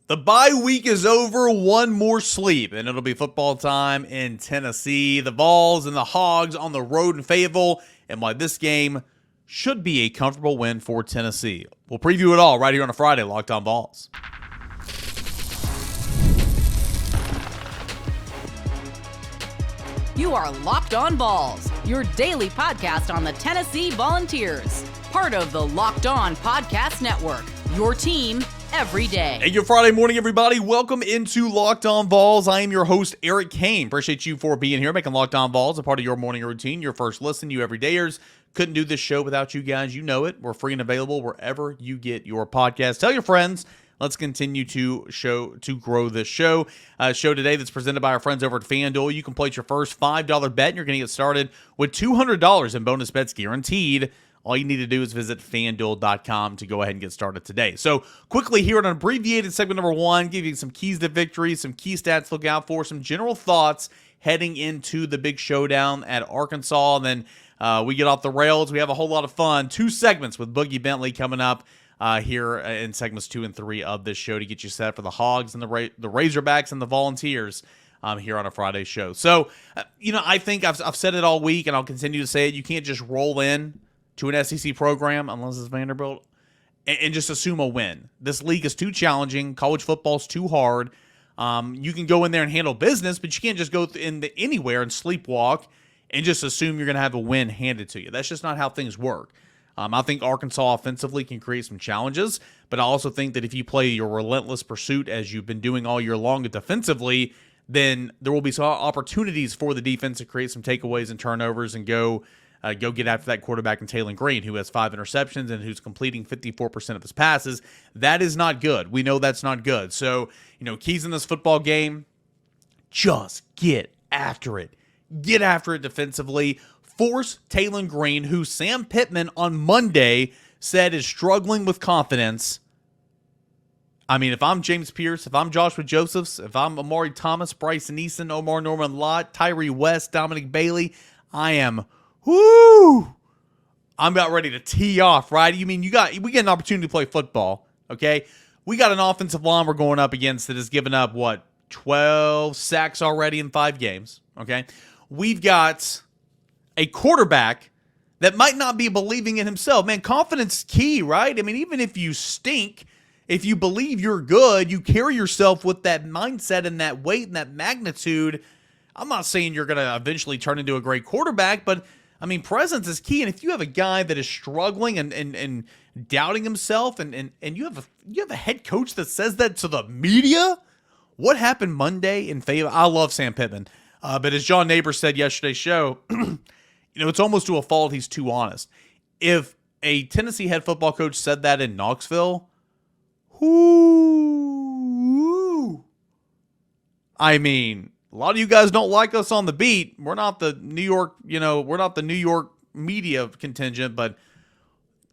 The bye week is over, one more sleep, and it'll be football time in Tennessee. The Vols and the Hogs on the road in Fayetteville, and why this game should be a comfortable win for Tennessee. We'll preview it all right here on a Friday, Locked On Vols. You are Locked On Vols, your daily podcast on the Tennessee Volunteers. Part of the Locked On Podcast Network, your team every day. Hey, good Friday morning, everybody. Welcome into Locked On Vols. I am your host, Eric Kane. Appreciate you for being here, making Locked On Vols a part of your morning routine, your first listen, you everydayers. Couldn't do this show without you guys. You know it. We're free and available wherever you get your podcast. Tell your friends. Let's continue to grow this show. Show today that's presented by our friends over at FanDuel. You can place your first $5 bet, and you're going to get started with $200 in bonus bets guaranteed. All you need to do is visit FanDuel.com to go ahead and get started today. So quickly here on an abbreviated segment number one, give you some keys to victory, some key stats to look out for, some general thoughts heading into the big showdown at Arkansas. And then we get off the rails. We have a whole lot of fun. Two segments with Boogie Bentley coming up here in segments 2 and 3 of this show to get you set for the Hogs and the Razorbacks and the Volunteers here on a Friday show. So, I think I've said it all week, and I'll continue to say it. You can't just roll in to an SEC program, unless it's Vanderbilt, and just assume a win. This league is too challenging. College football's too hard. You can go in there and handle business, but you can't just go anywhere and sleepwalk and just assume you're going to have a win handed to you. That's just not how things work. I think Arkansas offensively can create some challenges, but I also think that if you play your relentless pursuit as you've been doing all year long defensively, then there will be some opportunities for the defense to create some takeaways and turnovers and go get after that quarterback in Taylen Green, who has 5 interceptions and who's completing 54% of his passes. That is not good. We know that's not good. So, keys in this football game, just get after it. Get after it defensively. Force Taylen Green, who Sam Pittman on Monday said is struggling with confidence. I mean, if I'm James Pierce, if I'm Joshua Josephs, if I'm Amari Thomas, Bryson Eason, Omar Norman Lott, Tyree West, Dominic Bailey, I am... Woo! I'm about ready to tee off, right? You mean we get an opportunity to play football, okay? We got an offensive line we're going up against that has given up, 12 sacks already in 5 games, okay? We've got a quarterback that might not be believing in himself. Man, confidence is key, right? I mean, even if you stink, if you believe you're good, you carry yourself with that mindset and that weight and that magnitude. I'm not saying you're going to eventually turn into a great quarterback, but I mean, presence is key, and if you have a guy that is struggling and doubting himself, and you have a head coach that says that to the media, what happened Monday in Fayetteville? I love Sam Pittman, but as John Neighbor said yesterday's show, it's almost to a fault he's too honest. If a Tennessee head football coach said that in Knoxville, I mean, a lot of you guys don't like us on the beat. We're not the New York, we're not the New York media contingent, but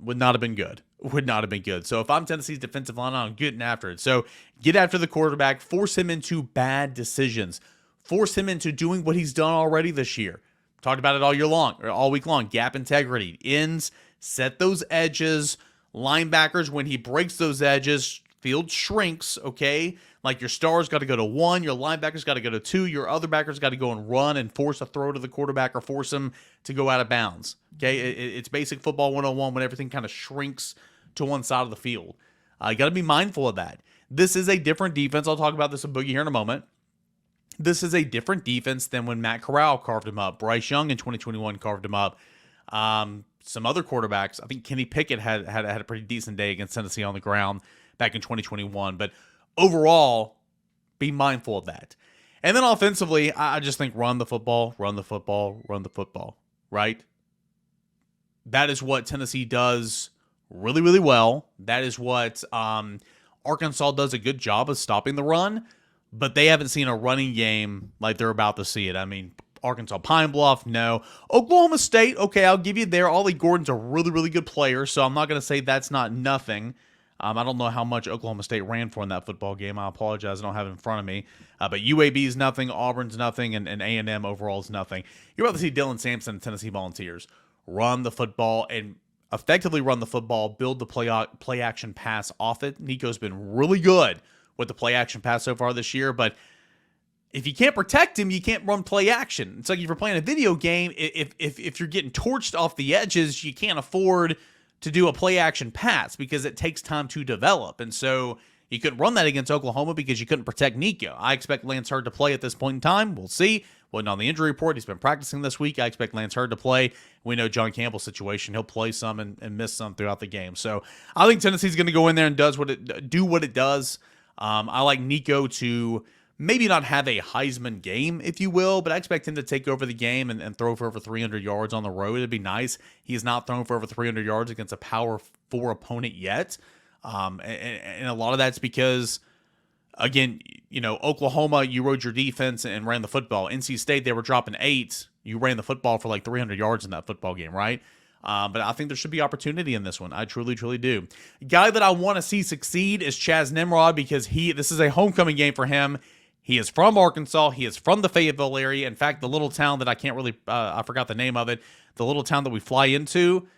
would not have been good. Would not have been good. So if I'm Tennessee's defensive line, I'm getting after it. So get after the quarterback, force him into bad decisions, force him into doing what he's done already this year. Talked about it all week long. Gap integrity, ends, set those edges, linebackers, when he breaks those edges, field shrinks, okay? Like your stars got to go to 1, your linebackers got to go to 2, your other backers got to go and run and force a throw to the quarterback or force him to go out of bounds. Okay, it's basic football 101 when everything kind of shrinks to one side of the field. You got to be mindful of that. This is a different defense. I'll talk about this with Boogie here in a moment. This is a different defense than when Matt Corral carved him up. Bryce Young in 2021 carved him up. Some other quarterbacks, I think Kenny Pickett had a pretty decent day against Tennessee on the ground back in 2021, but overall, be mindful of that. And then offensively, I just think run the football, right? That is what Tennessee does really, really well. That is what Arkansas does a good job of stopping the run, but they haven't seen a running game like they're about to see it. I mean, Arkansas Pine Bluff, no. Oklahoma State, okay, I'll give you there. Ollie Gordon's a really, really good player, so I'm not going to say that's not nothing. I don't know how much Oklahoma State ran for in that football game. I apologize. I don't have it in front of me. But UAB is nothing. Auburn's nothing. And A&M overall is nothing. You're about to see Dylan Sampson and Tennessee Volunteers run the football and effectively run the football, build the play action pass off it. Nico's been really good with the play action pass so far this year, but if you can't protect him, you can't run play action. It's like if you're playing a video game, if you're getting torched off the edges, you can't afford to do a play action pass because it takes time to develop. And so you couldn't run that against Oklahoma because you couldn't protect Nico. I expect Lance Hurd to play at this point in time. We'll see. Wasn't on the injury report. He's been practicing this week. I expect Lance Hurd to play. We know John Campbell's situation. He'll play some and miss some throughout the game. So I think Tennessee's going to go in there and do what it does. I like Nico to maybe not have a Heisman game, if you will, but I expect him to take over the game and throw for over 300 yards on the road. It'd be nice. He has not thrown for over 300 yards against a Power 4 opponent yet. And a lot of that's because, again, Oklahoma, you rode your defense and ran the football. NC State, they were dropping 8. You ran the football for like 300 yards in that football game, right? But I think there should be opportunity in this one. I truly, truly do. Guy that I want to see succeed is Chaz Nimrod because this is a homecoming game for him. He is from Arkansas. He is from the Fayetteville area. In fact, the little town that I can't really, I forgot the name of it, the little town that we fly into,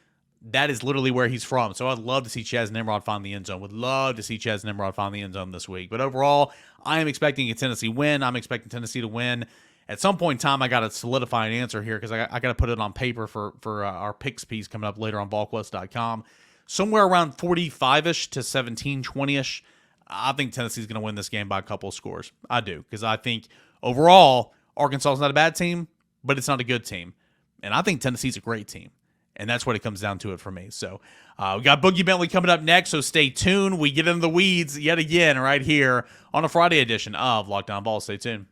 that is literally where he's from. So I'd love to see Chaz Nimrod find the end zone. Would love to see Chaz Nimrod find the end zone this week. But overall, I am expecting a Tennessee win. I'm expecting Tennessee to win. At some point in time, I got to solidify an answer here because I got to put it on paper for our picks piece coming up later on VolQuest.com. Somewhere around 45-ish to 17-20-ish. I think Tennessee's going to win this game by a couple of scores. I do, because I think overall, Arkansas is not a bad team, but it's not a good team. And I think Tennessee's a great team. And that's what it comes down to it for me. So we got Boogie Bentley coming up next, so stay tuned. We get into the weeds yet again right here on a Friday edition of Locked On Vols. Stay tuned.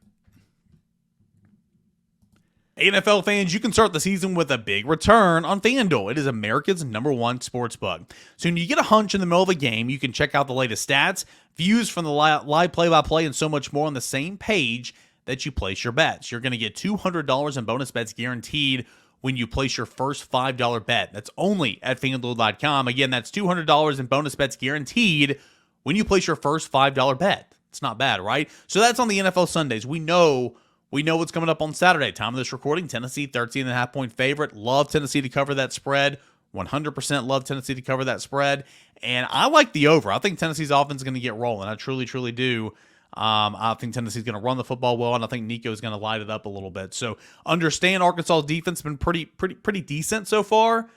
NFL fans, you can start the season with a big return on FanDuel. It is America's #1 sportsbook. So when you get a hunch in the middle of a game, you can check out the latest stats, views from the live play-by-play, and so much more on the same page that you place your bets. You're going to get $200 in bonus bets guaranteed when you place your first $5 bet. That's only at FanDuel.com. Again, that's $200 in bonus bets guaranteed when you place your first $5 bet. It's not bad, right? So that's on the NFL Sundays. We know what's coming up on Saturday. Time of this recording, Tennessee, 13.5-point favorite. Love Tennessee to cover that spread. 100% love Tennessee to cover that spread. And I like the over. I think Tennessee's offense is going to get rolling. I truly, truly do. I think Tennessee's going to run the football well, and I think Nico's going to light it up a little bit. So understand Arkansas' defense has been pretty decent so far,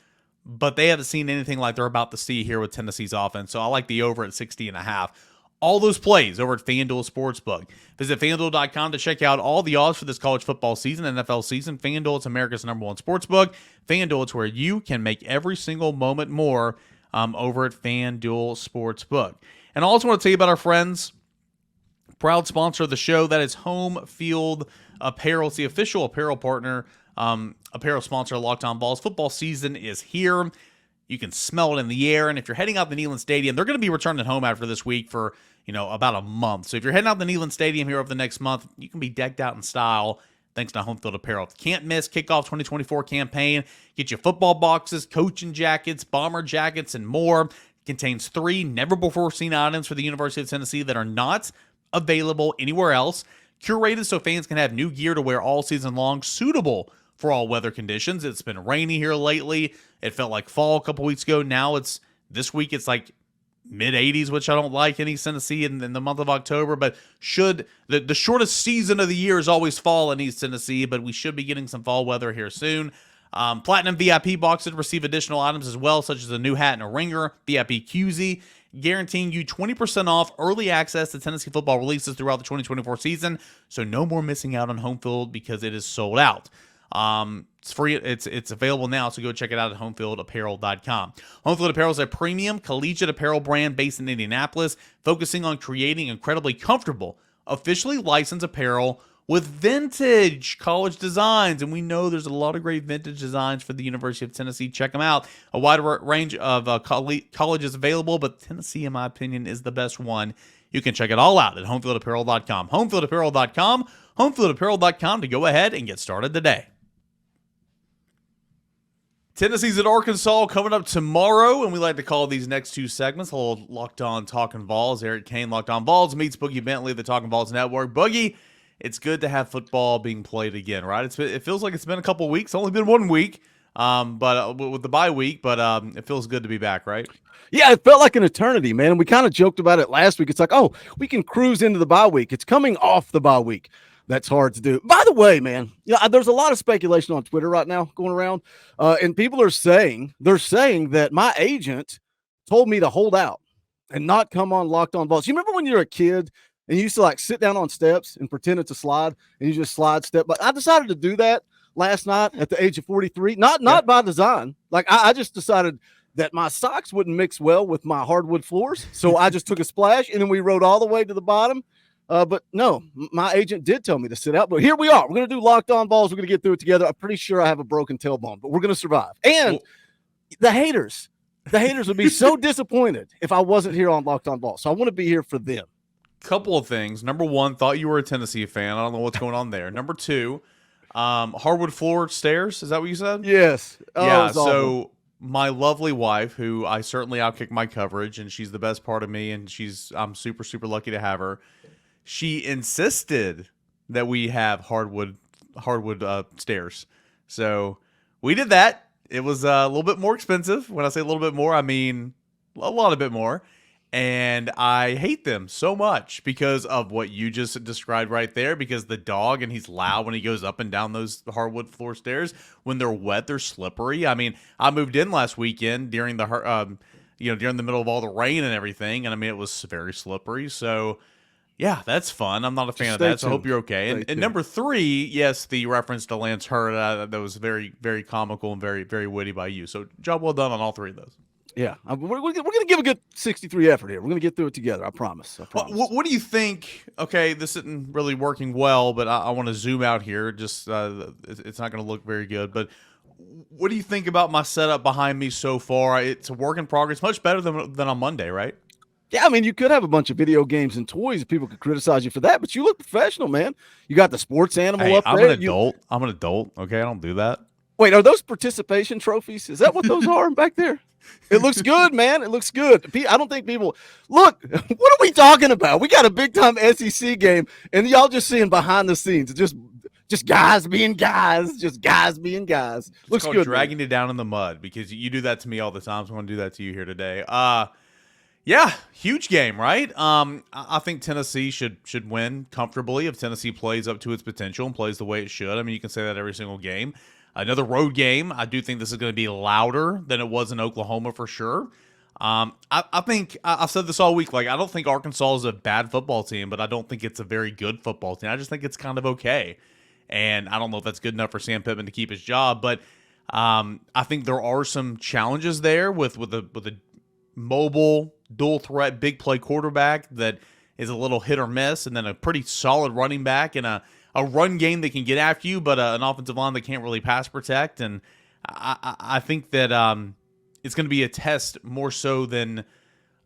but they haven't seen anything like they're about to see here with Tennessee's offense. So I like the over at 60.5. All those plays over at FanDuel Sportsbook. Visit FanDuel.com to check out all the odds for this college football season, NFL season. FanDuel, it's America's #1 sportsbook. FanDuel, it's where you can make every single moment more over at FanDuel Sportsbook. And I also want to tell you about our friends, proud sponsor of the show, that is Home Field Apparel. It's the official apparel partner, apparel sponsor of Locked On Vols. Football season is here. You can smell it in the air. And if you're heading out to Neyland Stadium, they're going to be returning home after this week for, about a month. So if you're heading out to Neyland Stadium here over the next month, you can be decked out in style thanks to Home Field Apparel. Can't miss Kickoff 2024 campaign. Get your football boxes, coaching jackets, bomber jackets, and more. Contains 3 never-before-seen items for the University of Tennessee that are not available anywhere else. Curated so fans can have new gear to wear all season long, suitable for all weather conditions. It's been rainy here lately. It felt like fall a couple weeks ago. Now this week it's like mid-80s, which I don't like in East Tennessee in the month of October. But the shortest season of the year is always fall in East Tennessee, but we should be getting some fall weather here soon. Platinum VIP boxes receive additional items as well, such as a new hat and a ringer, VIP koozie, guaranteeing you 20% off early access to Tennessee football releases throughout the 2024 season. So no more missing out on Home Field because it is sold out. It's free. It's available now, so go check it out at homefieldapparel.com. Homefield Apparel is a premium collegiate apparel brand based in Indianapolis, focusing on creating incredibly comfortable, officially licensed apparel with vintage college designs. And we know there's a lot of great vintage designs for the University of Tennessee. Check them out. A wide range of colleges available, but Tennessee, in my opinion, is the best one. You can check it all out at homefieldapparel.com. Homefieldapparel.com. Homefieldapparel.com to go ahead and get started today. Tennessee's at Arkansas coming up tomorrow, and we like to call these next 2 segments a little Locked On Talking Vols. Eric Kane, Locked On Vols, meets Boogie Bentley of the Talking Vols Network. Boogie, it's good to have football being played again, right? It feels like it's been a couple weeks. It's only been 1 week, But with the bye week, but it feels good to be back, right? Yeah, it felt like an eternity, man. We kind of joked about it last week. It's like, oh, we can cruise into the bye week. It's coming off the bye week. That's hard to do. By the way, man, there's a lot of speculation on Twitter right now going around, and people are saying that my agent told me to hold out and not come on Locked On Vols. You remember when you were a kid and you used to like sit down on steps and pretend it's a slide and you just slide step? But I decided to do that last night at the age of 43. Not by design. Like I just decided that my socks wouldn't mix well with my hardwood floors, so I just took a splash and then we rode all the way to the bottom. But no, my agent did tell me to sit out. But here we are. We're going to do Locked On Vols. We're going to get through it together. I'm pretty sure I have a broken tailbone, but we're going to survive. And the haters would be so disappointed if I wasn't here on Locked On Vols. So I want to be here for them. Couple of things. Number one, thought you were a Tennessee fan. I don't know what's going on there. Number two, hardwood floor stairs. Is that what you said? Yes. Yeah. So my lovely wife, who I certainly outkick my coverage, and she's the best part of me, and I'm super, super lucky to have her. She insisted that we have hardwood stairs. So we did that. It was a little bit more expensive. When I say a little bit more, I mean a lot of bit more. And I hate them so much because of what you just described right there, because the dog, and he's loud when he goes up and down those hardwood floor stairs. When they're wet, they're slippery. I mean, I moved in last weekend during the during the middle of all the rain and everything, and I mean, it was very slippery. So yeah, that's fun. I'm not a fan of that, so I hope you're okay. And number three, yes, the reference to Lance Hurd, that was very, very comical and very, very witty by you. So job well done on all three of those. Yeah, we're going to give a good 63 effort here. We're going to get through it together. I promise. What do you think? Okay, this isn't really working well, but I want to zoom out here. Just it's not going to look very good. But what do you think about my setup behind me so far? It's a work in progress. Much better than on Monday, right? Yeah, I mean, you could have a bunch of video games and toys, and people could criticize you for that, but you look professional, man. You got the sports animal up there. I'm an adult. Okay, I don't do that. Wait, are those participation trophies? Is that what those are back there? It looks good, man. It looks good. I don't think people look. What are we talking about? We got a big time SEC game, and y'all just seeing behind the scenes. Just guys being guys. Just guys being guys. Looks good. Dragging it down in the mud, because you do that to me all the time. So I'm going to do that to you here today. Yeah, huge game, right? I think Tennessee should win comfortably if Tennessee plays up to its potential and plays the way it should. I mean, you can say that every single game. Another road game. I do think this is going to be louder than it was in Oklahoma for sure. I think I've said this all week. Like, I don't think Arkansas is a bad football team, but I don't think it's a very good football team. I just think it's kind of okay. And I don't know if that's good enough for Sam Pittman to keep his job, but I think there are some challenges there with a mobile, dual threat, big play quarterback that is a little hit or miss, and then a pretty solid running back and a run game that can get after you, but an offensive line that can't really pass protect. And I think that it's going to be a test more so than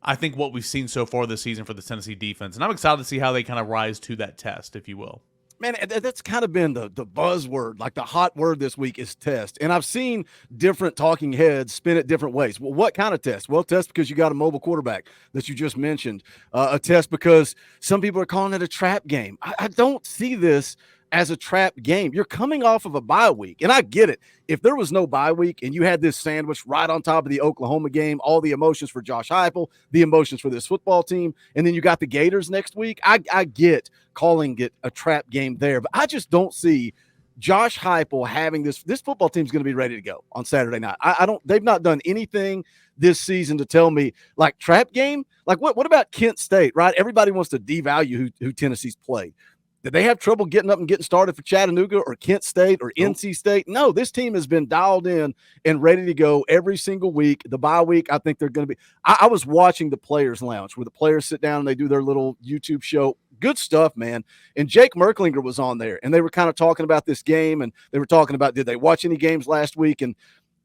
I think what we've seen so far this season for the Tennessee defense. And I'm excited to see how they kind of rise to that test, if you will. Man, that's kind of been the buzzword, like the hot word this week is test. And I've seen different talking heads spin it different ways. Well, what kind of test? Well, test because you got a mobile quarterback that you just mentioned. A test because some people are calling it a trap game. I don't see this as a trap game. You're coming off of a bye week, and I get it. If there was no bye week and you had this sandwich right on top of the Oklahoma game, all the emotions for Josh Heupel, the emotions for this football team, and then you got the Gators next week, I get calling it a trap game there, but I just don't see Josh Heupel having this football team's going to be ready to go on Saturday night. They've not done anything this season to tell me like trap game. Like what about Kent State, right? Everybody wants to devalue who Tennessee's played. Did they have trouble getting up and getting started for Chattanooga or Kent State or NC State? No, this team has been dialed in and ready to go every single week. The bye week, I think they're going to be – I was watching the Players Lounge where the players sit down and they do their little YouTube show. Good stuff, man. And Jake Merklinger was on there, and they were kind of talking about this game, and they were talking about did they watch any games last week, and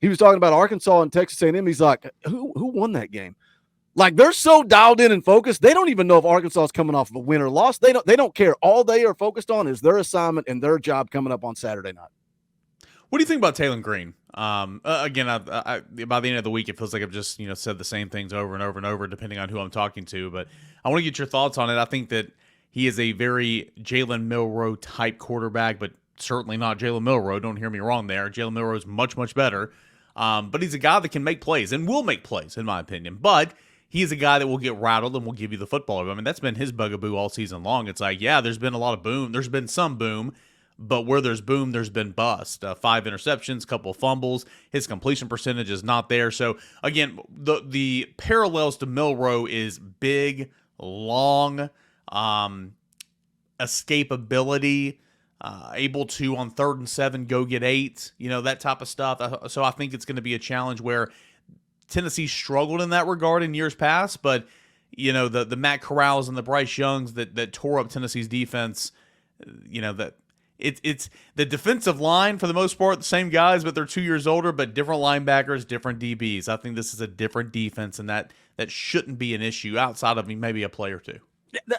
he was talking about Arkansas and Texas A&M. He's like, who won that game? Like, they're so dialed in and focused, they don't even know if Arkansas is coming off of a win or loss. They don't care. All they are focused on is their assignment and their job coming up on Saturday night. What do you think about Taylen Green? Again, by the end of the week, it feels like I've just said the same things over and over and over, depending on who I'm talking to. But I want to get your thoughts on it. I think that he is a very Jalen Milroe type quarterback, but certainly not Jalen Milroe. Don't hear me wrong there. Jalen Milroe is much, much better. But he's a guy that can make plays and will make plays, in my opinion. But he's a guy that will get rattled and will give you the football. I mean, that's been his bugaboo all season long. It's like, yeah, there's been a lot of boom. There's been some boom, but where there's boom, there's been bust. 5 interceptions, couple fumbles. His completion percentage is not there. So, again, the parallels to Milroe is big, long, escapability, able to, on 3rd and 7, go get 8, that type of stuff. So I think it's going to be a challenge where Tennessee struggled in that regard in years past, but, the Matt Corrals and the Bryce Youngs that tore up Tennessee's defense, that it's the defensive line for the most part, the same guys, but they're 2 years older, but different linebackers, different DBs. I think this is a different defense, and that shouldn't be an issue outside of maybe a play or two.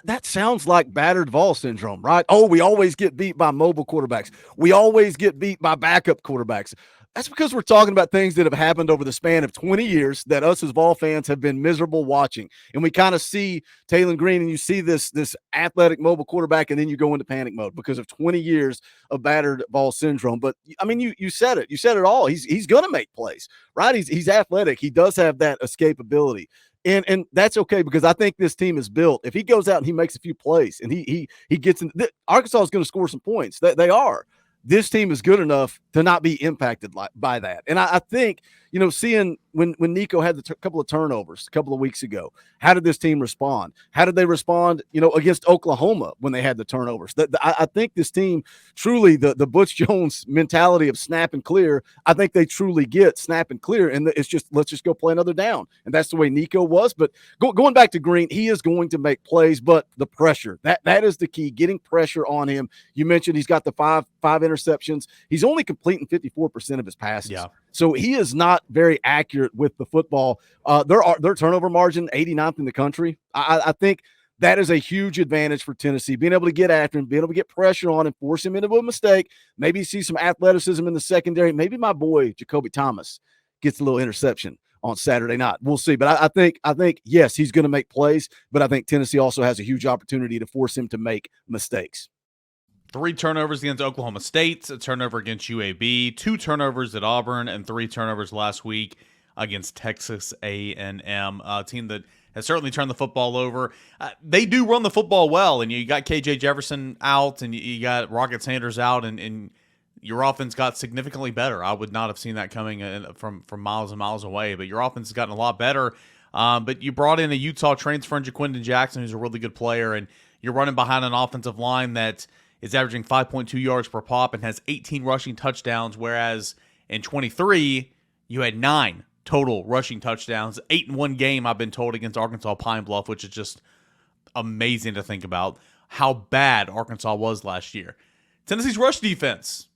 That sounds like battered Vols syndrome, right? Oh, we always get beat by mobile quarterbacks. We always get beat by backup quarterbacks. That's because we're talking about things that have happened over the span of 20 years that us as Vol fans have been miserable watching. And we kind of see Taylen Green and you see this athletic mobile quarterback, and then you go into panic mode because of 20 years of battered Vol syndrome. But I mean, you said it. You said it all. He's going to make plays, right? He's athletic. He does have that escapability. And that's okay, because I think this team is built. If he goes out and he makes a few plays and he gets in, Arkansas is going to score some points. They are. This team is good enough to not be impacted by that. And I think, seeing when Nico had the couple of turnovers a couple of weeks ago, how did this team respond? How did they respond, against Oklahoma when they had the turnovers? I think this team truly, the Butch Jones mentality of snap and clear, I think they truly get snap and clear. And it's just, let's just go play another down. And that's the way Nico was. But going back to Green, he is going to make plays, but the pressure, that is the key, getting pressure on him. You mentioned he's got the five interceptions. He's only completing 54% of his passes. Yeah. So he is not very accurate with the football. Their turnover margin, 89th in the country. I think that is a huge advantage for Tennessee, being able to get after him, being able to get pressure on him, force him into a mistake, maybe see some athleticism in the secondary. Maybe my boy, Jacoby Thomas, gets a little interception on Saturday night. We'll see. But I think, yes, he's going to make plays, but I think Tennessee also has a huge opportunity to force him to make mistakes. 3 turnovers against Oklahoma State, a turnover against UAB, 2 turnovers at Auburn, and 3 turnovers last week against Texas A&M, a team that has certainly turned the football over. They do run the football well, and you got KJ Jefferson out, and you got Rocket Sanders out, and your offense got significantly better. I would not have seen that coming from miles and miles away, but your offense has gotten a lot better. But you brought in a Utah transfer in Jaquindon Jackson, who's a really good player, and you're running behind an offensive line that is averaging 5.2 yards per pop and has 18 rushing touchdowns, whereas in 23, you had 9 total rushing touchdowns, 8 in one game, I've been told, against Arkansas Pine Bluff, which is just amazing to think about how bad Arkansas was last year. Tennessee's rush defense,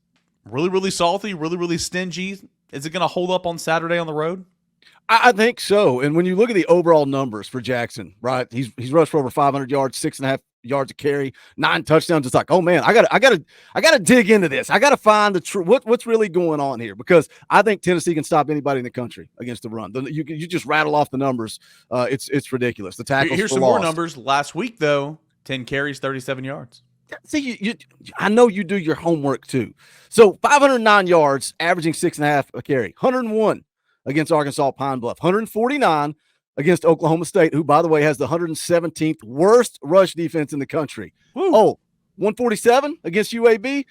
really, really salty, really, really stingy. Is it going to hold up on Saturday on the road? I think so. And when you look at the overall numbers for Jackson, right, he's rushed for over 500 yards, 6.5 yards a carry, 9 touchdowns. It's like, oh man, I gotta dig into this. I gotta find the what's really going on here, because I think Tennessee can stop anybody in the country against the run. You just rattle off the numbers. It's ridiculous. The tackles. Here's some more numbers. Last week though, 10 carries, 37 yards. See, I know you do your homework too. So 509 yards, averaging 6.5 a carry, 101 against Arkansas Pine Bluff, 149 against Oklahoma State, who, by the way, has the 117th worst rush defense in the country. Woo. Oh, 147 against UAB.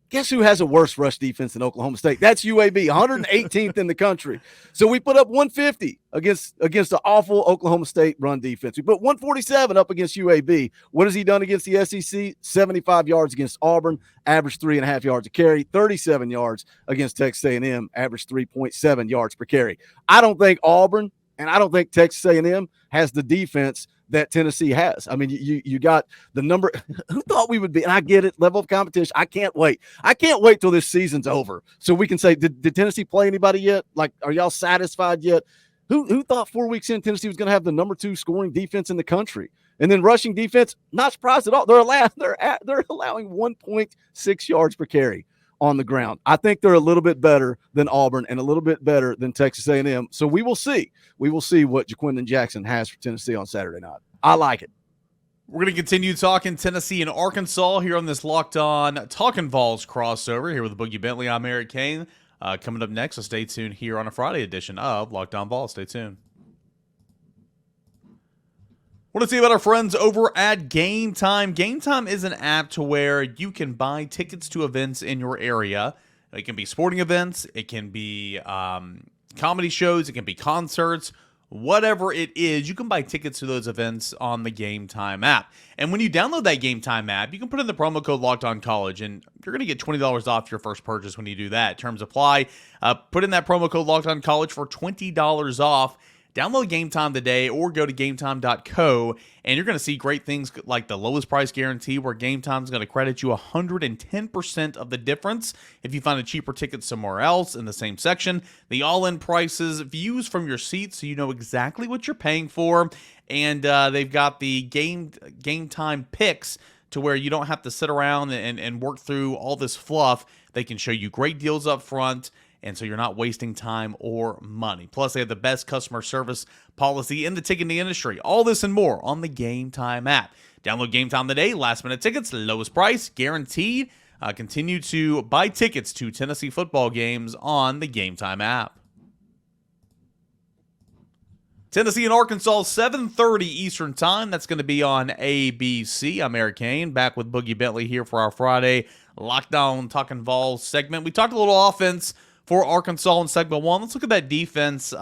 Guess who has a worse rush defense than Oklahoma State? That's UAB, 118th in the country. So we put up 150 against the awful Oklahoma State run defense. We put 147 up against UAB. What has he done against the SEC? 75 yards against Auburn, average 3.5 yards a carry, 37 yards against Texas A&M, average 3.7 yards per carry. I don't think Auburn and I don't think Texas A&M has the defense that Tennessee has. I mean, you got the number. Who thought we would be? And I get it, level of competition. I can't wait. I can't wait till this season's over so we can say, did Tennessee play anybody yet? Like, are y'all satisfied yet? Who thought 4 weeks in Tennessee was going to have the number 2 scoring defense in the country? And then rushing defense, not surprised at all. They're allowing 1.6 yards per carry on the ground. I think they're a little bit better than Auburn and a little bit better than Texas A&M. So we will see. We will see what Jaquindon Jackson has for Tennessee on Saturday night. I like it. We're going to continue talking Tennessee and Arkansas here on this Locked On Talking Vols crossover here with Boogie Bentley. I'm Eric Kane. Coming up next, so stay tuned here on a Friday edition of Locked On Vols. Stay tuned. Want to see about our friends over at Game Time. Game Time is an app to where you can buy tickets to events in your area. It can be sporting events. It can be comedy shows. It can be concerts. Whatever it is, you can buy tickets to those events on the Game Time app. And when you download that Game Time app, you can put in the promo code LOCKEDONCollege, and you're going to get $20 off your first purchase when you do that. Terms apply. Put in that promo code LOCKEDONCollege for $20 off. Download Game Time today or go to gametime.co, and you're going to see great things like the lowest price guarantee, where Game Time is going to credit you 110% of the difference if you find a cheaper ticket somewhere else in the same section. The all-in prices, views from your seats so you know exactly what you're paying for, and they've got the Game Time picks to where you don't have to sit around and work through all this fluff. They can show you great deals up front, and so you're not wasting time or money. Plus, they have the best customer service policy in the ticketing industry. All this and more on the Game Time app. Download Game Time today. Last-minute tickets, lowest price, guaranteed. Continue to buy tickets to Tennessee football games on the Game Time app. Tennessee and Arkansas, 7:30 Eastern Time. That's going to be on ABC. I'm Eric Kane, back with Boogie Bentley here for our Friday Lockdown Talking Vols segment. We talked a little offense for Arkansas in segment one. Let's look at that defense.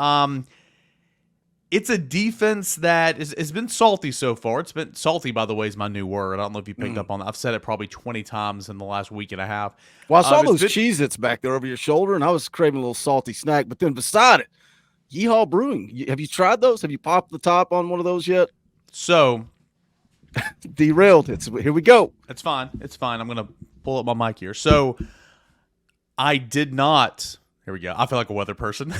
It's a defense that has been salty so far. It's been salty, by the way, is my new word. I don't know if you picked up on that. I've said it probably 20 times in the last week and a half. Well, I saw those Cheez-Its back there over your shoulder, and I was craving a little salty snack. But then beside it, Yeehaw Brewing. Have you tried those? Have you popped the top on one of those yet? So derailed. Here we go. It's fine. It's fine. I'm going to pull up my mic here. So I did not. Here we go. I feel like a weather person.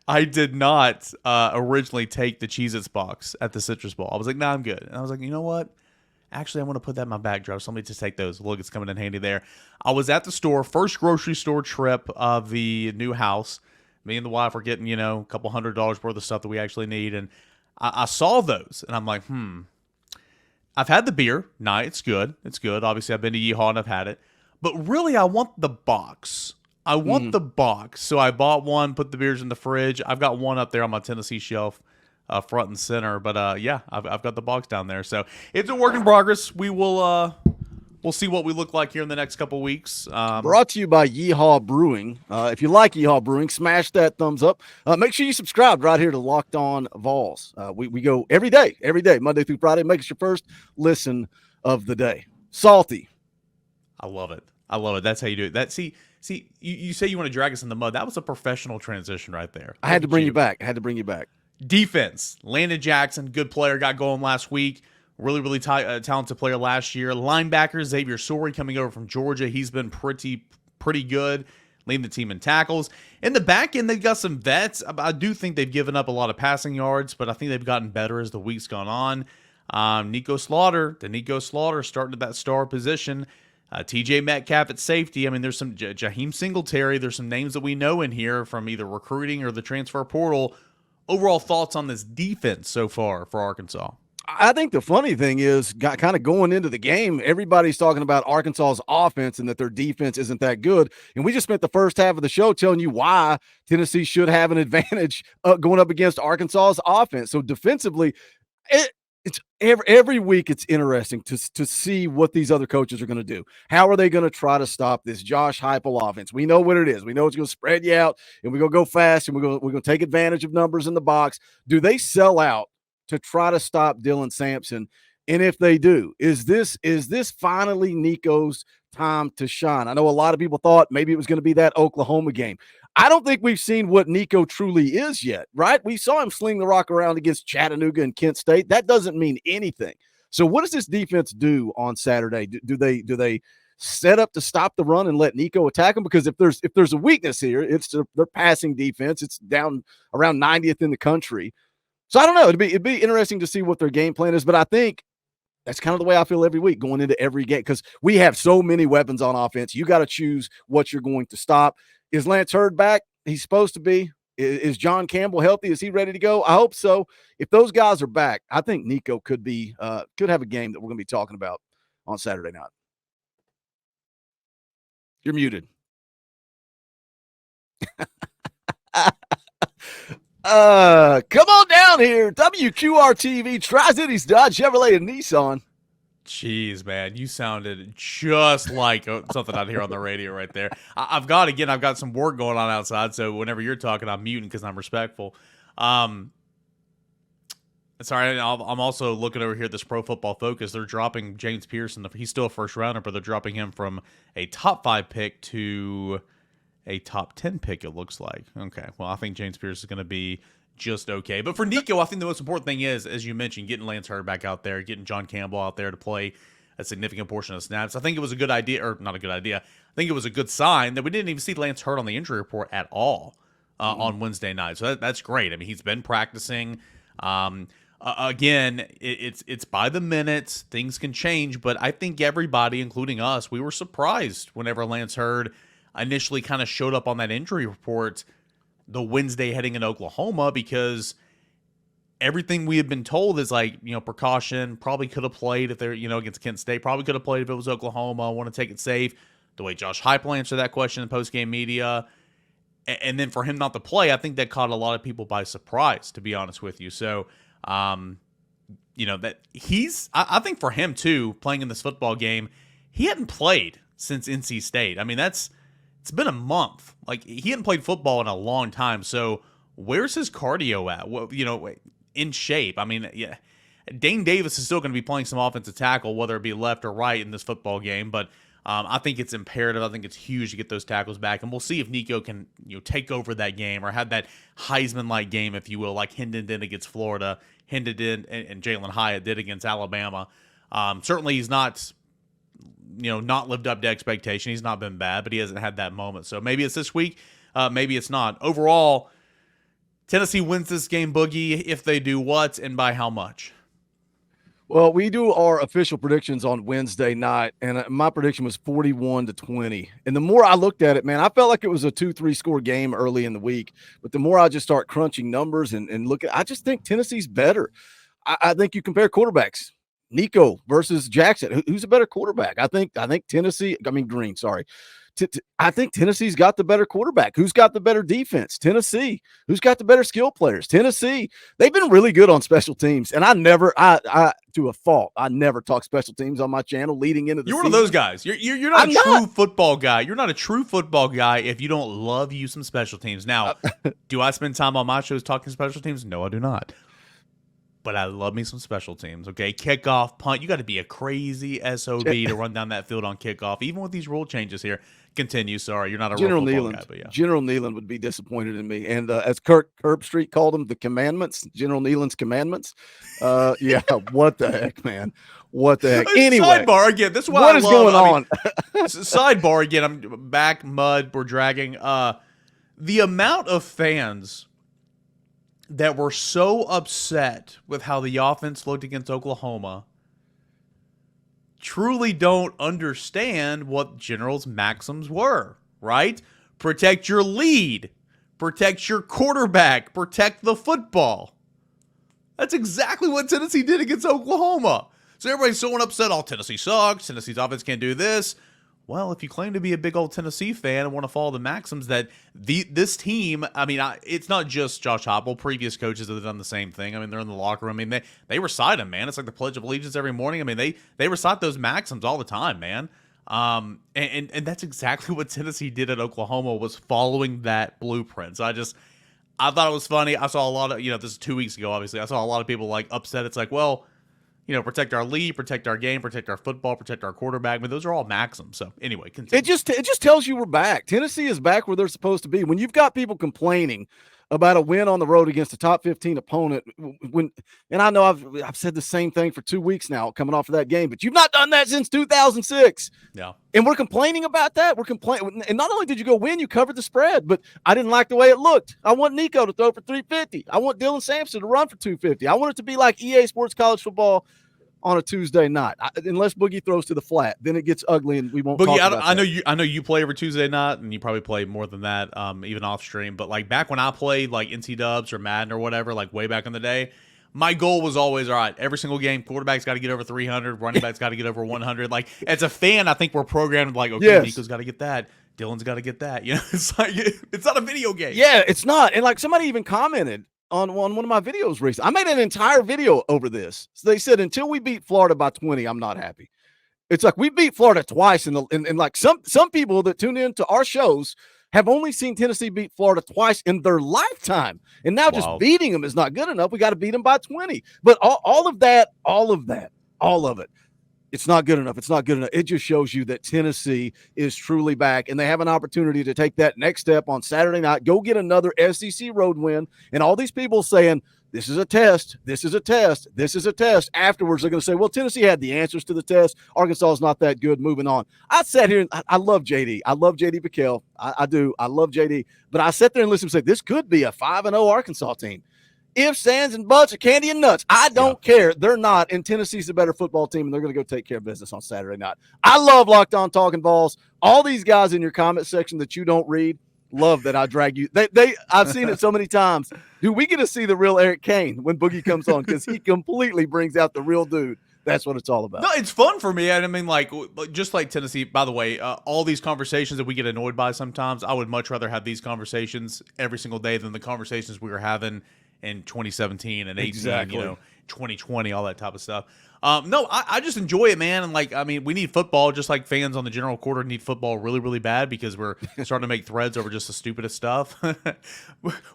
I did not originally take the Cheez-Its box at the Citrus Bowl. I was like, nah, I'm good. And I was like, you know what? Actually, I want to put that in my backdrop. Somebody just take those. Look, it's coming in handy there. I was at the store, first grocery store trip of the new house. Me and the wife were getting, a couple $100 worth of stuff that we actually need. And I saw those, and I'm like, I've had the beer. Nah, it's good. It's good. Obviously, I've been to Yeehaw, and I've had it. But really, I want the box. I want the box. So I bought one, put the beers in the fridge. I've got one up there on my Tennessee shelf, front and center. But, yeah, I've got the box down there. So it's a work in progress. We will we'll see what we look like here in the next couple weeks. Brought to you by Yeehaw Brewing. If you like Yeehaw Brewing, smash that thumbs up. Make sure you subscribe right here to Locked On Vols. We go every day, Monday through Friday. Make it your first listen of the day. Salty. I love it. That's how you do it. See, you say you want to drag us in the mud. That was a professional transition right there. I had to bring you back. Defense. Landon Jackson, good player, got going last week. Really talented player last year. Linebacker Xavier Sorey coming over from Georgia. He's been pretty good, leading the team in tackles. In the back end, they've got some vets. I do think they've given up a lot of passing yards, but I think they've gotten better as the week's gone on. Nico Slaughter starting at that star position. TJ Metcalf at safety. I mean, there's some Jaheim Singletary. There's some names that we know in here from either recruiting or the transfer portal. Overall thoughts on this defense so far for Arkansas? I think the funny thing is, kind of going into the game, everybody's talking about Arkansas's offense and that their defense isn't that good. And we just spent the first half of the show telling you why Tennessee should have an advantage going up against Arkansas's offense. So defensively, it's every week it's interesting to see what these other coaches are going to do. How are they going to try to stop this Josh Heupel offense? We know what it is. We know it's going to spread you out, and we're going to go fast, and we're going to take advantage of numbers in the box. Do they sell out to try to stop Dylan Sampson? And if they do, is this finally Nico's time to shine? I know a lot of people thought maybe it was going to be that Oklahoma game. I don't think we've seen what Nico truly is yet, right? We saw him sling the rock around against Chattanooga and Kent State. That doesn't mean anything. So what does this defense do on Saturday? Do they set up to stop the run and let Nico attack them? Because if there's a weakness here, it's their passing defense. It's down around 90th in the country. So I don't know. It'd be interesting to see what their game plan is, but I think that's kind of the way I feel every week going into every game, because we have so many weapons on offense. You got to choose what you're going to stop. Is Lance Hurd back? He's supposed to be. Is John Campbell healthy? Is he ready to go? I hope so. If those guys are back, I think Nico could have a game that we're going to be talking about on Saturday night. You're muted. Come on down here. WQR-TV, Tri-Cities Dodge, Chevrolet, and Nissan. Jeez, man, you sounded just like something I'd hear on the radio right there. I've got some work going on outside, so whenever you're talking, I'm muting because I'm respectful. Sorry, I'm also looking over here at this Pro Football Focus. They're dropping James Pearson. He's still a first rounder, but they're dropping him from a top 5 pick to a top 10 pick, it looks like. Okay, well, I think James Pearson is going to be just okay. But for Nico, I think the most important thing is, as you mentioned, getting Lance Hurd back out there, getting John Campbell out there to play a significant portion of snaps. I think it was a good idea, or not a good idea. I think it was a good sign that we didn't even see Lance Hurd on the injury report at all on Wednesday night. So that's great. I mean, he's been practicing. Again, it's by the minute. Things can change, but I think everybody, including us, we were surprised whenever Lance Hurd initially kind of showed up on that injury report the Wednesday heading in Oklahoma, because everything we had been told is like, precaution, probably could have played if they're, against Kent State, probably could have played if it was Oklahoma, want to take it safe. The way Josh Heupel answered that question in post-game media. And then for him not to play, I think that caught a lot of people by surprise, to be honest with you. So, that I think for him too, playing in this football game, he hadn't played since NC State. I mean, it's been a month. Like, he hadn't played football in a long time. So where's his cardio at? Well, in shape. I mean, yeah, Dane Davis is still going to be playing some offensive tackle, whether it be left or right in this football game. But I think it's imperative. I think it's huge to get those tackles back. And we'll see if Nico can, take over that game or have that Heisman-like game, if you will, like Hendon did against Florida, Hendon did and Jalen Hyatt did against Alabama. Certainly he's not lived up to expectation. He's not been bad, but he hasn't had that moment. So maybe it's this week, maybe it's not. Overall, Tennessee wins this game, Boogie. If they do, what and by how much? Well, we do our official predictions on Wednesday night, and my prediction was 41-20. And the more I looked at it, man, I felt like it was a 2-3 score game early in the week. But the more I just start crunching numbers and look at, I just think Tennessee's better. I think you compare quarterbacks. Nico versus Jackson. Who's a better quarterback? I think Green, sorry. I think Tennessee's got the better quarterback. Who's got the better defense? Tennessee. Who's got the better skill players? Tennessee. They've been really good on special teams. And I never talk special teams on my channel leading into the You're season. one of those guys. You're not a true football guy. You're not a true football guy if you don't love you some special teams. Now, do I spend time on my shows talking special teams? No, I do not. But I love me some special teams, okay? Kickoff, punt. You got to be a crazy SOB to run down that field on kickoff, even with these rule changes here. Continue. Sorry, you're not a real football guy, but yeah. General Neyland would be disappointed in me. And as Kirk Herbstreit called them, the commandments, General Neyland's commandments. Yeah, what the heck, man? What the heck? Anyway. Sidebar again. This is what is going on? Sidebar again. I'm back, mud. We're dragging. The amount of fans that were so upset with how the offense looked against Oklahoma truly don't understand what General's maxims were, right? Protect your lead, protect your quarterback, protect the football. That's exactly what Tennessee did against Oklahoma. So everybody's so upset, oh, Tennessee sucks, Tennessee's offense can't do this. Well, if you claim to be a big old Tennessee fan and want to follow the maxims that this team, I mean, it's not just Josh Heupel. Previous coaches have done the same thing. I mean, they're in the locker room. I mean, they recite them, man. It's like the Pledge of Allegiance every morning. I mean, they recite those maxims all the time, man. And that's exactly what Tennessee did at Oklahoma, was following that blueprint. So I thought it was funny. I saw a lot of, this is 2 weeks ago, obviously. I saw a lot of people like upset. It's like, well, protect our lead, protect our game, protect our football, protect our quarterback. I mean, those are all maxims. So anyway, continue. It just tells you we're back. Tennessee is back where they're supposed to be. When you've got people complaining about a win on the road against a top 15 opponent, and I know I've said the same thing for 2 weeks now coming off of that game, but you've not done that since 2006. Yeah. And we're complaining about that. We're complaining. And not only did you go win, you covered the spread, but I didn't like the way it looked. I want Nico to throw for 350. I want Dylan Sampson to run for 250. I want it to be like EA Sports College Football on a Tuesday night, unless Boogie throws to the flat. Then it gets ugly, and we won't. Boogie, talk about that. I know you play every Tuesday night, and you probably play more than that, even off stream. But like back when I played like NC Dubs or Madden or whatever, like way back in the day, my goal was always, all right, every single game, quarterback's got to get over 300, running back's got to get over 100. Like as a fan, I think we're programmed like, okay, Yes. Nico's got to get that. Dylan's got to get that. You know, it's like it's not a video game. Yeah, it's not. And like somebody even commented on one of my videos recently. I made an entire video over this. So they said, until we beat Florida by 20, I'm not happy. It's like we beat Florida twice, and like some people that tune in to our shows have only seen Tennessee beat Florida twice in their lifetime. And now just beating them is not good enough. We got to beat them by 20. But all of it, it's not good enough. It's not good enough. It just shows you that Tennessee is truly back, and they have an opportunity to take that next step on Saturday night, go get another SEC road win. And all these people saying, this is a test, this is a test, this is a test. Afterwards, they're going to say, well, Tennessee had the answers to the test. Arkansas is not that good. Moving on. I sat here, and I love JD. I love JD Piquel. I do. I love JD. But I sat there and listened and say, this could be a 5-0 Arkansas team. Ifs, ands, and buts, or candy and nuts. I don't care. They're not. And Tennessee's a better football team, and they're going to go take care of business on Saturday night. I love Locked On Talking Balls. All these guys in your comment section that you don't read, love that I drag you. I've seen it so many times. Dude, we get to see the real Eric Kane when Boogie comes on, because he completely brings out the real dude. That's what it's all about. No, it's fun for me. I mean, like, just like Tennessee, by the way, all these conversations that we get annoyed by sometimes, I would much rather have these conversations every single day than the conversations we were having in 2017 and 18, Exactly. 2020, all that type of stuff. No, I just enjoy it, man. And like, I mean, we need football just like fans on the general quarter need football really, really bad, because we're starting to make threads over just the stupidest stuff.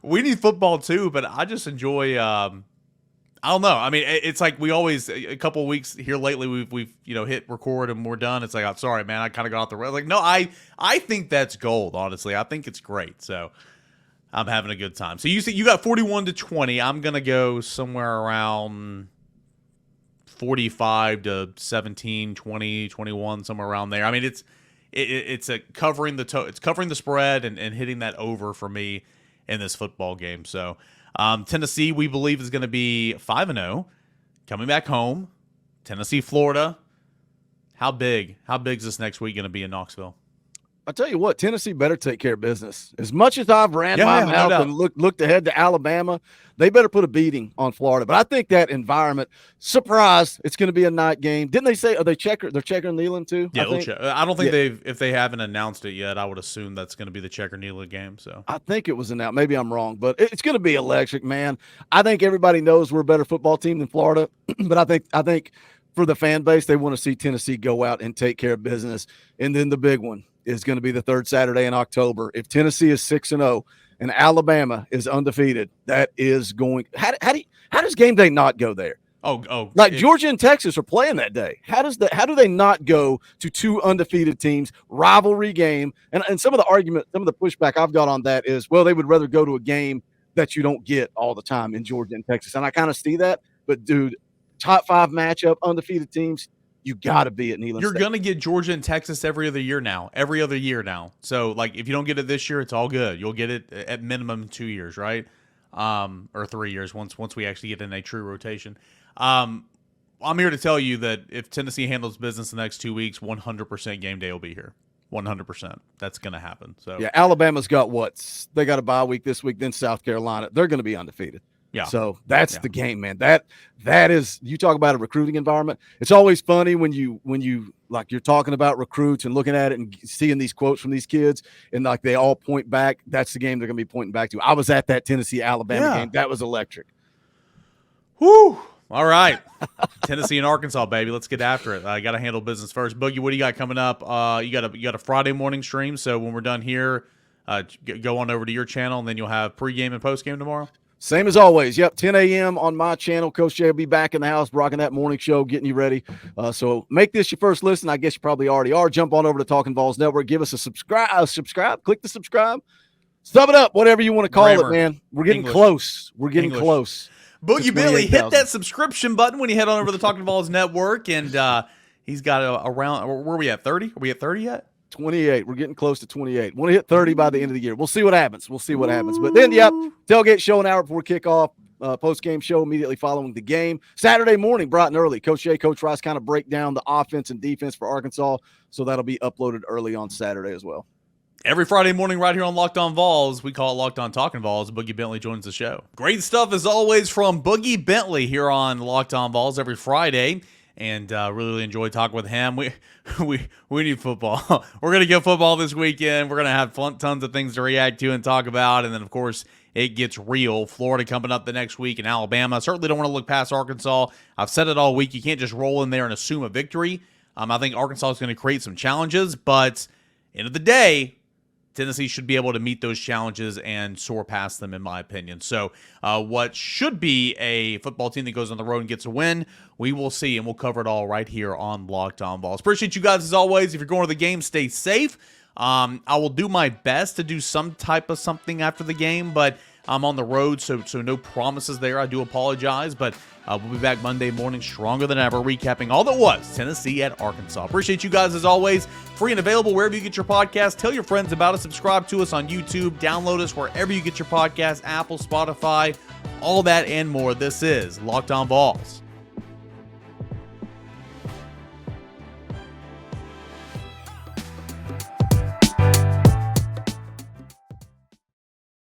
We need football too, but I just enjoy, I don't know. I mean, it's like we always, a couple of weeks here lately, we've hit record and we're done. It's like, I'm sorry, man, I kind of got off the rails. Like, no, I think that's gold, honestly. I think it's great. So I'm having a good time. So you see, you got 41-20. I'm going to go somewhere around 45-17, 20, 21, somewhere around there. I mean, it's covering the spread and hitting that over for me in this football game. So Tennessee, we believe, is going to be 5-0, coming back home. Tennessee, Florida. How big is this next week going to be in Knoxville? I tell you what, Tennessee better take care of business. As much as I've ran my mouth and looked ahead to Alabama, they better put a beating on Florida. But I think that environment, surprise, it's going to be a night game. Didn't they say, they're checking Neyland too? Yeah, I don't think if they haven't announced it yet, I would assume that's going to be the Checker Neyland game. So I think it was announced. Maybe I'm wrong, but it's going to be electric, man. I think everybody knows we're a better football team than Florida, but I think for the fan base, they want to see Tennessee go out and take care of business. And then the big one is going to be the third Saturday in October. If Tennessee is 6-0 and Alabama is undefeated, that is going. How does game day not go there? Georgia and Texas are playing that day. How do they not go to two undefeated teams, rivalry game? And some of the pushback I've got on that is, well, they would rather go to a game that you don't get all the time in Georgia and Texas. And I kind of see that, but dude, top 5 matchup, undefeated teams. You got to be at Neyland. You're going to get Georgia and Texas every other year now. So, like, if you don't get it this year, it's all good. You'll get it at minimum 2 years, right? Or 3 years once we actually get in a true rotation. I'm here to tell you that if Tennessee handles business the next 2 weeks, 100% game day will be here. 100%. That's going to happen. So yeah, Alabama's got they got a bye week this week, then South Carolina. They're going to be undefeated. Yeah. So that's the game, man. That is, you talk about a recruiting environment. It's always funny when you like you're talking about recruits and looking at it and seeing these quotes from these kids and like they all point back. That's the game they're going to be pointing back to. I was at that Tennessee Alabama game. That was electric. Whoo. All right. Tennessee and Arkansas, baby. Let's get after it. I got to handle business first. Boogie, what do you got coming up? You got a Friday morning stream. So when we're done here, go on over to your channel and then you'll have pregame and postgame tomorrow. Same as always. Yep, 10 a.m. on my channel. Coach Jay will be back in the house rocking that morning show, getting you ready. So make this your first listen. I guess you probably already are. Jump on over to Talking Vols Network. Give us a subscribe. Click the subscribe. Sub it up, whatever you want to call it, man. We're getting close. We're getting close. Boogie Billy, hit that subscription button when you head on over to the Talking Vols Network. And he's got around, where are we at, 30? Are we at 30 yet? 28. We're getting close to 28. Want to hit 30 by the end of the year. We'll see what happens. But then, yep, tailgate show an hour before kickoff. post-game show immediately following the game. Saturday morning, bright and early, Coach Jay, Coach Rice kind of break down the offense and defense for Arkansas, so that'll be uploaded early on Saturday as well. Every Friday morning right here on Locked On Vols, we call it Locked On Talking Vols. Boogie Bentley joins the show. Great stuff as always from Boogie Bentley here on Locked On Vols every Friday, and really enjoy talking with him. We need football. We're going to get football this weekend. We're going to have tons of things to react to and talk about, and then, of course, it gets real. Florida coming up the next week in Alabama. I certainly don't want to look past Arkansas. I've said it all week. You can't just roll in there and assume a victory. I think Arkansas is going to create some challenges, but end of the day, Tennessee should be able to meet those challenges and soar past them, in my opinion. So what should be a football team that goes on the road and gets a win, we will see, and we'll cover it all right here on Locked On Vols. Appreciate you guys as always. If you're going to the game, stay safe. I will do my best to do some type of something after the game, but I'm on the road, so no promises there. I do apologize, but we'll be back Monday morning stronger than ever, recapping all that was Tennessee at Arkansas. Appreciate you guys as always. Free and available wherever you get your podcast. Tell your friends about us. Subscribe to us on YouTube. Download us wherever you get your podcast, Apple, Spotify, all that and more. This is Locked On Vols.